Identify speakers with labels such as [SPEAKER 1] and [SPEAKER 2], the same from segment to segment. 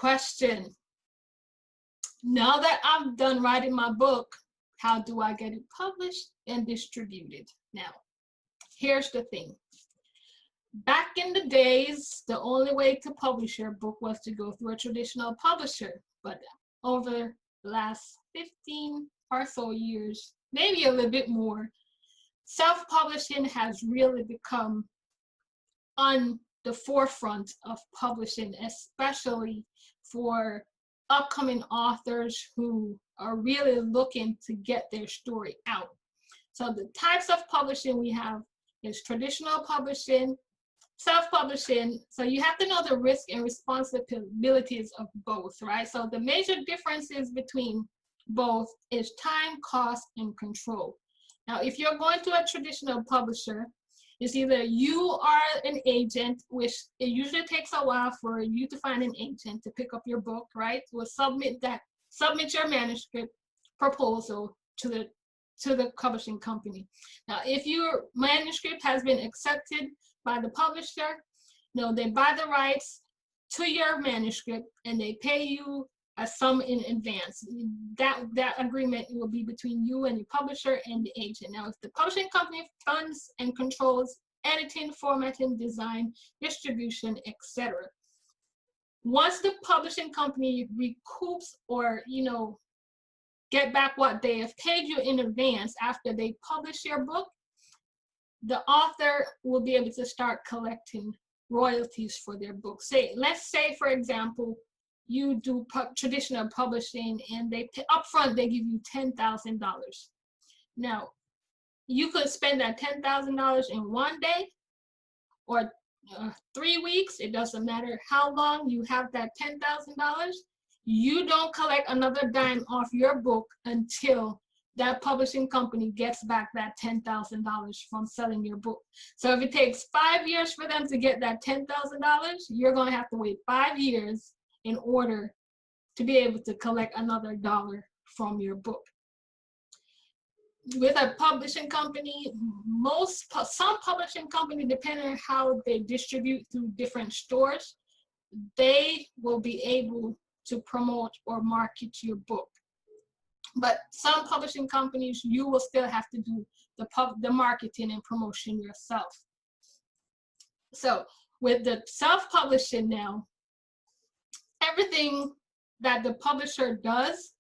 [SPEAKER 1] question. Now that I'm done writing my book, how do I get it published and distributed? Now, here's the thing. Back in the days, the only way to publish your book was to go through a traditional publisher. But over the last 15 or so years, maybe a little bit more, self-publishing has really become on the forefront of publishing, especially for upcoming authors who are really looking to get their story out. So the types of publishing we have is traditional publishing, self-publishing. So you have to know the risk and responsibilities of both, right? So the major differences between both is time, cost, and control. Now, if you're going to a traditional publisher, it's either you are an agent, which it usually takes a while for you to find an agent to pick up your book, right? We'll submit your manuscript proposal to the publishing company. Now, if your manuscript has been accepted by the publisher, they buy the rights to your manuscript and they pay you a sum in advance. That agreement will be between you and the publisher and the agent. Now, if the publishing company funds and controls editing, formatting, design, distribution, etc. Once the publishing company recoups or get back what they have paid you in advance after they publish your book, the author will be able to start collecting royalties for their book. Let's say, for example, you do traditional publishing and upfront they give you $10,000. Now, you could spend that $10,000 in one day or 3 weeks. It doesn't matter how long you have that $10,000. You don't collect another dime off your book until that publishing company gets back that $10,000 from selling your book. So if it takes 5 years for them to get that $10,000, you're going to have to wait 5 years in order to be able to collect another dollar from your book. With a publishing company, some publishing company, depending on how they distribute through different stores, they will be able to promote or market your book. But some publishing companies, you will still have to do the marketing and promotion yourself. So with the self-publishing now, everything that the publisher does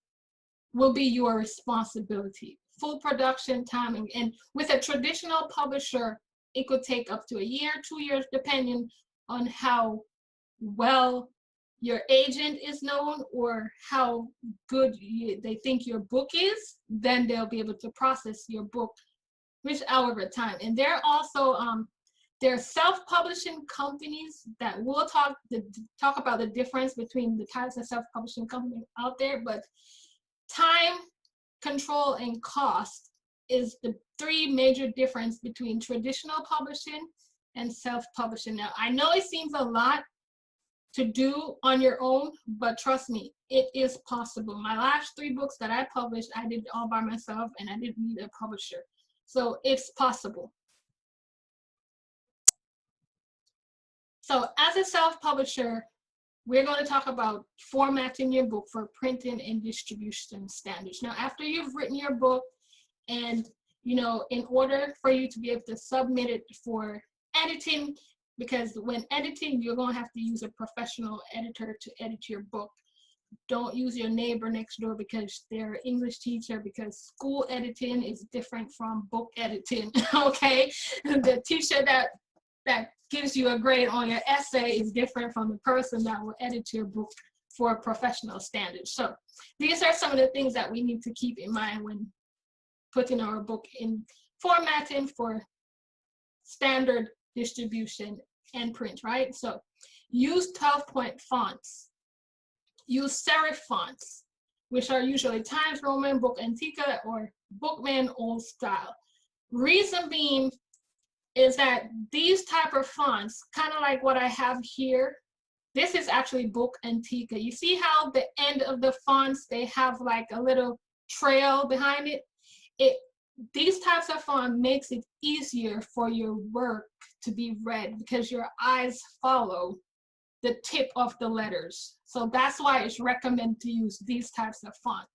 [SPEAKER 1] will be your responsibility. Full production timing. And with a traditional publisher, it could take up to a year, 2 years, depending on how well your agent is known or how good they think your book is. Then they'll be able to process your book, which however time. And there are also there are self-publishing companies that will talk about the difference between the types of self-publishing companies out there, but time, control, and cost is the three major difference between traditional publishing and self-publishing. Now, I know it seems a lot to do on your own, but trust me, it is possible. My last 3 books that I published, I did all by myself and I didn't need a publisher. So it's possible. So as a self-publisher, we're going to talk about formatting your book for printing and distribution standards. Now, after you've written your book and, in order for you to be able to submit it for editing, because when editing, you're going to have to use a professional editor to edit your book. Don't use your neighbor next door because they're an English teacher, because school editing is different from book editing, okay? The teacher that gives you a grade on your essay is different from the person that will edit your book for professional standards. So these are some of the things that we need to keep in mind when putting our book in formatting for standard distribution and print, right? So use 12-point fonts. Use serif fonts, which are usually Times Roman, Book Antiqua, or Bookman Old Style. Reason being is that these type of fonts, kind of like what I have here, this is actually Book Antiqua. You see how the end of the fonts, they have like a little trail behind it? These types of font makes it easier for your work to be read because your eyes follow the tip of the letters. So that's why it's recommended to use these types of font.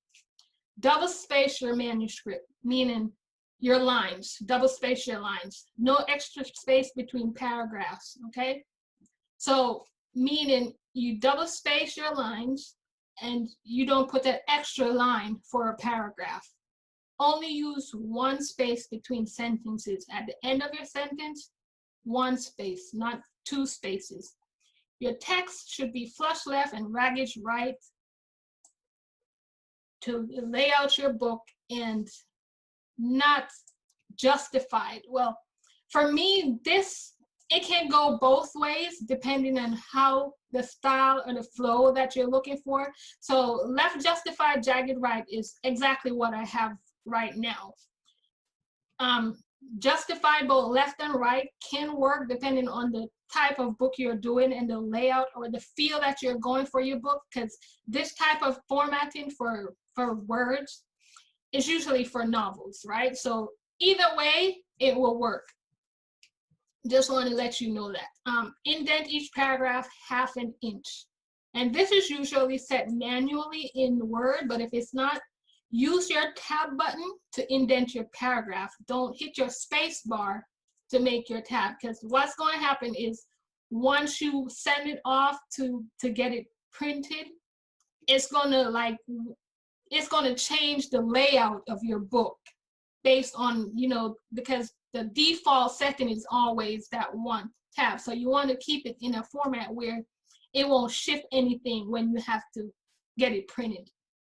[SPEAKER 1] Double space your manuscript, meaning your lines, double space your lines. No extra space between paragraphs, okay? So meaning you double space your lines and you don't put that extra line for a paragraph. Only use one space between sentences. At the end of your sentence, one space, not two spaces. Your text should be flush left and ragged right to lay out your book and not justified. Well, for me, it can go both ways depending on how the style or the flow that you're looking for. So left justified, jagged right is exactly what I have right now. Justified both left and right can work depending on the type of book you're doing and the layout or the feel that you're going for your book, because this type of formatting for words is usually for novels, right? So either way, it will work. Just want to let you know that. Indent each paragraph 1/2 inch. And this is usually set manually in Word, but if it's not, use your tab button to indent your paragraph. Don't hit your space bar to make your tab, because what's going to happen is once you send it off to get it printed, it's going to change the layout of your book based on, because the default setting is always that one tab. So you want to keep it in a format where it won't shift anything when you have to get it printed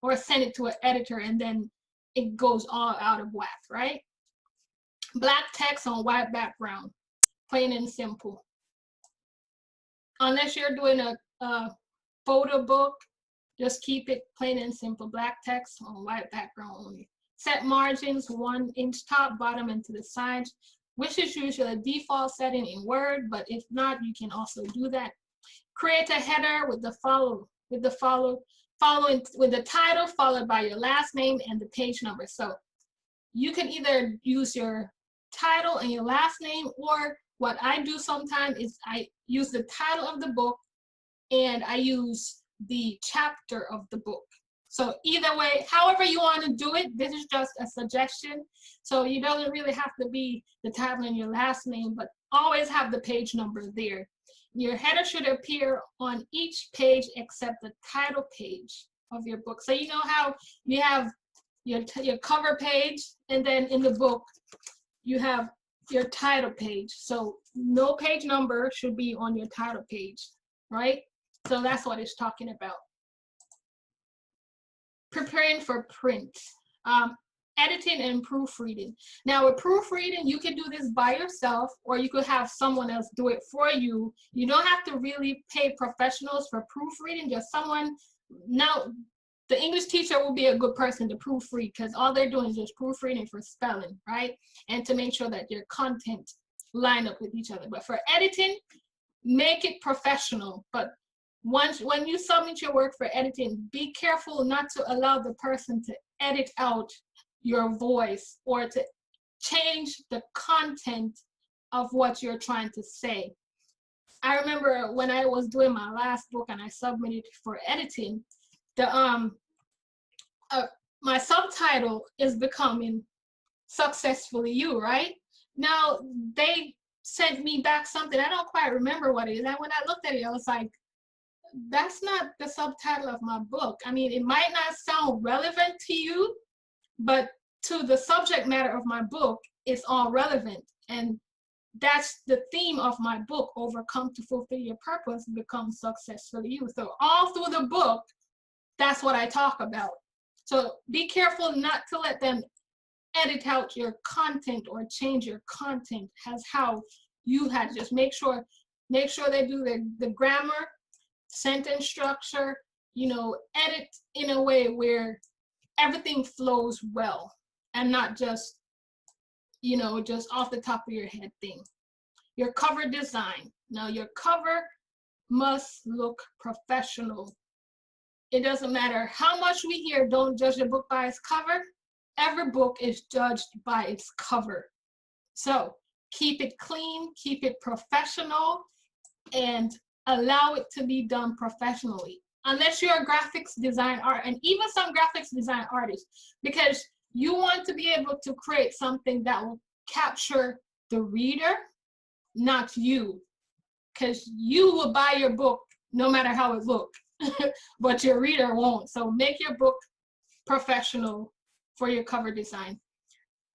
[SPEAKER 1] or send it to an editor and then it goes all out of whack, right? Black text on white background, plain and simple. Unless you're doing a photo book, just keep it plain and simple. Black text on white background only. Set margins 1 inch top, bottom, and to the sides, which is usually a default setting in Word, but if not, you can also do that. Create a header with the title followed by your last name and the page number. So you can either use your title and your last name, or what I do sometimes is I use the title of the book and I use the chapter of the book. So either way, however you want to do it, this is just a suggestion. So you don't really have to be the title and your last name, but always have the page number there. Your header should appear on each page except the title page of your book. So you know how you have your cover page, and then in the book you have your title page. So no page number should be on your title page, right? So that's what it's talking about. Preparing for print. Editing and proofreading. Now with proofreading, you can do this by yourself, or you could have someone else do it for you. You don't have to really pay professionals for proofreading, just someone. Now, the English teacher will be a good person to proofread, because all they're doing is just proofreading for spelling, right? And to make sure that your content line up with each other. But for editing, make it professional. But when you submit your work for editing, be careful not to allow the person to edit out your voice or to change the content of what you're trying to say. I remember when I was doing my last book and I submitted for editing, my subtitle is becoming Successfully You, right? Now they sent me back something, I don't quite remember what it is, and when I looked at it, I was like, that's not the subtitle of my book. I mean, it might not sound relevant to you, but to the subject matter of my book, it's all relevant. And that's the theme of my book, Overcome to Fulfill Your Purpose, Become Successfully You. So all through the book, that's what I talk about. So be careful not to let them edit out your content or change your content as how you had. Just make sure they do the grammar, sentence structure, edit in a way where everything flows well and not just, just off the top of your head thing. Your cover design. Now your cover must look professional. It doesn't matter how much we hear, don't judge a book by its cover. Every book is judged by its cover. So keep it clean, keep it professional, and allow it to be done professionally. Unless you're a graphics design art, and even some graphics design artists, because you want to be able to create something that will capture the reader, not you, because you will buy your book no matter how it looks, but your reader won't. So make your book professional for your cover design.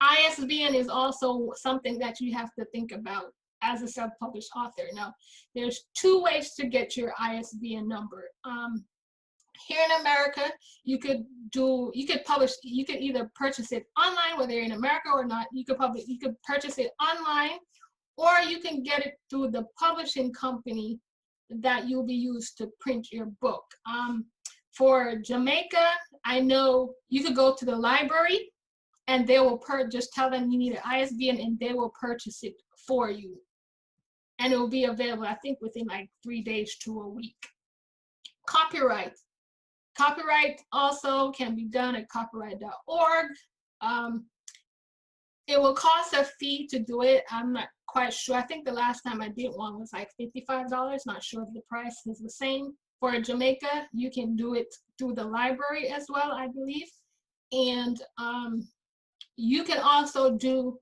[SPEAKER 1] ISBN is also something that you have to think about as a self-published author. Now, there's two ways to get your ISBN number. Here in America, you could either purchase it online, whether you're in America or not. You could purchase it online, or you can get it through the publishing company that you'll be used to print your book. For Jamaica, I know you could go to the library and they will just tell them you need an ISBN and they will purchase it for you. And it will be available, I think, within like 3 days to a week. Copyright. Copyright also can be done at copyright.org. It will cost a fee to do it. I'm not quite sure. I think the last time I did one was like $55. Not sure if the price is the same. For Jamaica, you can do it through the library as well, I believe. And you can also do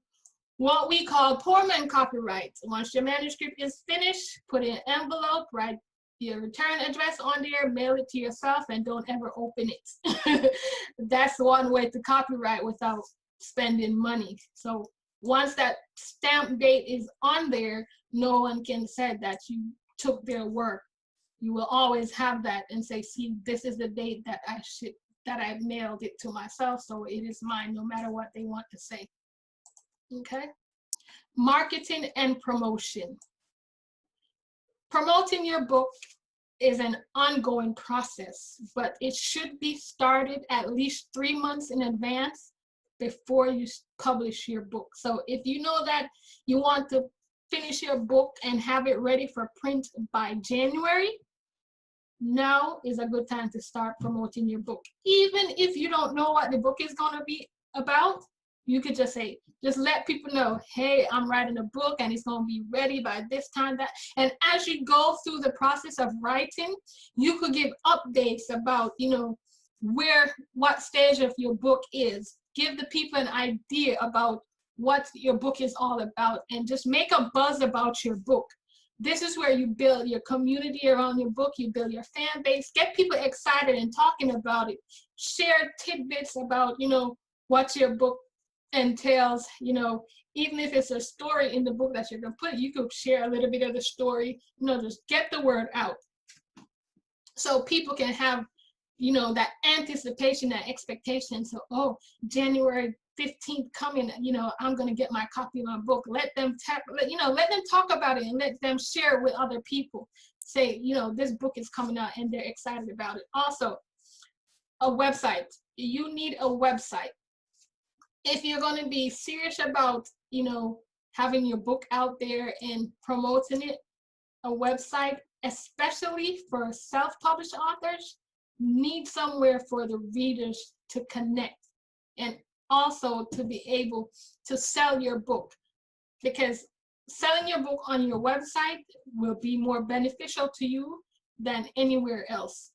[SPEAKER 1] what we call poor man copyright. Once your manuscript is finished, put in an envelope, write your return address on there, mail it to yourself, and don't ever open it. That's one way to copyright without spending money. So once that stamp date is on there, no one can say that you took their work. You will always have that and say, see, this is the date that I mailed it to myself, so it is mine, no matter what they want to say. Okay. Marketing and promotion. Promoting your book is an ongoing process, but it should be started at least 3 months in advance before you publish your book. So if you know that you want to finish your book and have it ready for print by January, now is a good time to start promoting your book. Even if you don't know what the book is going to be about, you could just say, just let people know, hey, I'm writing a book and it's going to be ready by this time, that. And as you go through the process of writing, you could give updates about, what stage of your book is. Give the people an idea about what your book is all about, and just make a buzz about your book. This is where you build your community around your book, you build your fan base, get people excited and talking about it. Share tidbits about, what your book entails, even if it's a story in the book that you're going to put, you could share a little bit of the story, just get the word out. So people can have, that anticipation, that expectation. So, oh, January 15th coming, I'm going to get my copy of my book. Let them talk about it and let them share it with other people. Say, this book is coming out and they're excited about it. Also, a website. You need a website. If you're going to be serious about, having your book out there and promoting it, a website, especially for self-published authors, need somewhere for the readers to connect and also to be able to sell your book, because selling your book on your website will be more beneficial to you than anywhere else.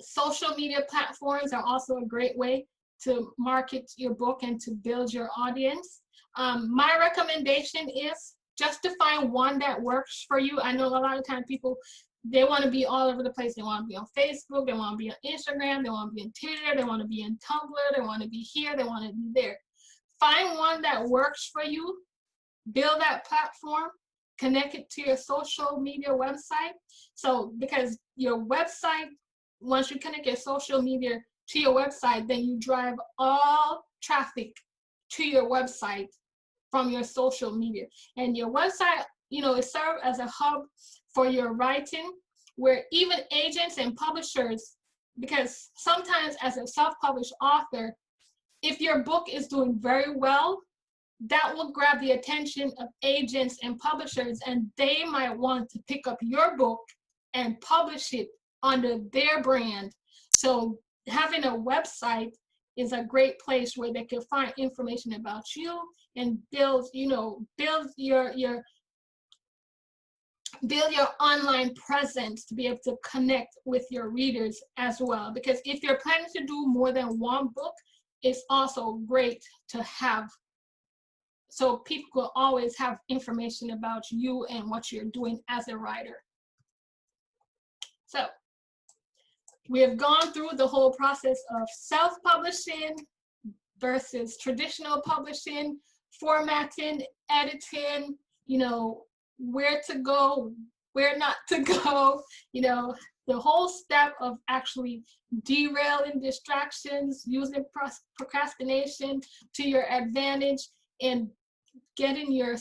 [SPEAKER 1] Social media platforms are also a great way to market your book and to build your audience. My recommendation is just to find one that works for you. I know a lot of times people, they want to be all over the place. They want to be on Facebook, they want to be on Instagram, they want to be on Twitter, they want to be in Tumblr, they want to be here, they want to be there. Find one that works for you, build that platform, connect it to your social media website. So because your website, once you connect your social media to your website, then you drive all traffic to your website from your social media. And your website, it serves as a hub for your writing, where even agents and publishers, because sometimes as a self-published author, if your book is doing very well, that will grab the attention of agents and publishers, and they might want to pick up your book and publish it under their brand. So having a website is a great place where they can find information about you and build your build your online presence to be able to connect with your readers as well. Because if you're planning to do more than one book, it's also great to have, so people will always have information about you and what you're doing as a writer. So we have gone through the whole process of self-publishing versus traditional publishing, formatting, editing, you know, where to go, where not to go, you know, the whole step of actually derailing distractions, using procrastination to your advantage, and getting your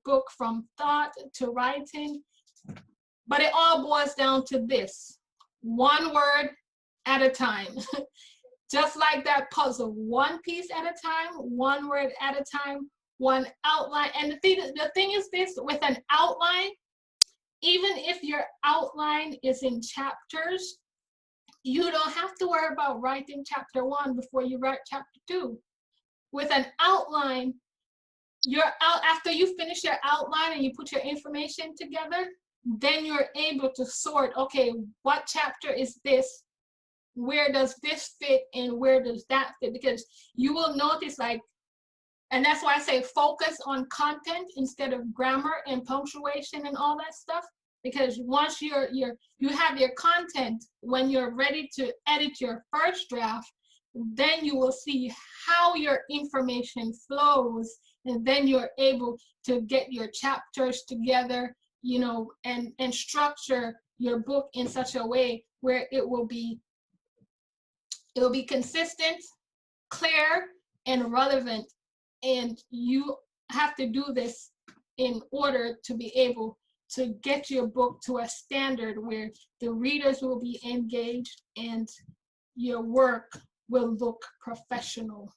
[SPEAKER 1] book from thought to writing. But it all boils down to this: one word at a time. Just like that puzzle, one piece at a time, one word at a time, one outline. And the thing is this, with an outline, even if your outline is in chapters, you don't have to worry about writing chapter 1 before you write chapter 2. With an outline, after you finish your outline and you put your information together, then you're able to sort, okay, what chapter is this? Where does this fit and where does that fit? Because you will notice, like, and that's why I say focus on content instead of grammar and punctuation and all that stuff. Because once you have your content, when you're ready to edit your first draft, then you will see how your information flows, and then you're able to get your chapters together, you know, and structure your book in such a way where it will be consistent, clear, and relevant. And you have to do this in order to be able to get your book to a standard where the readers will be engaged and your work will look professional.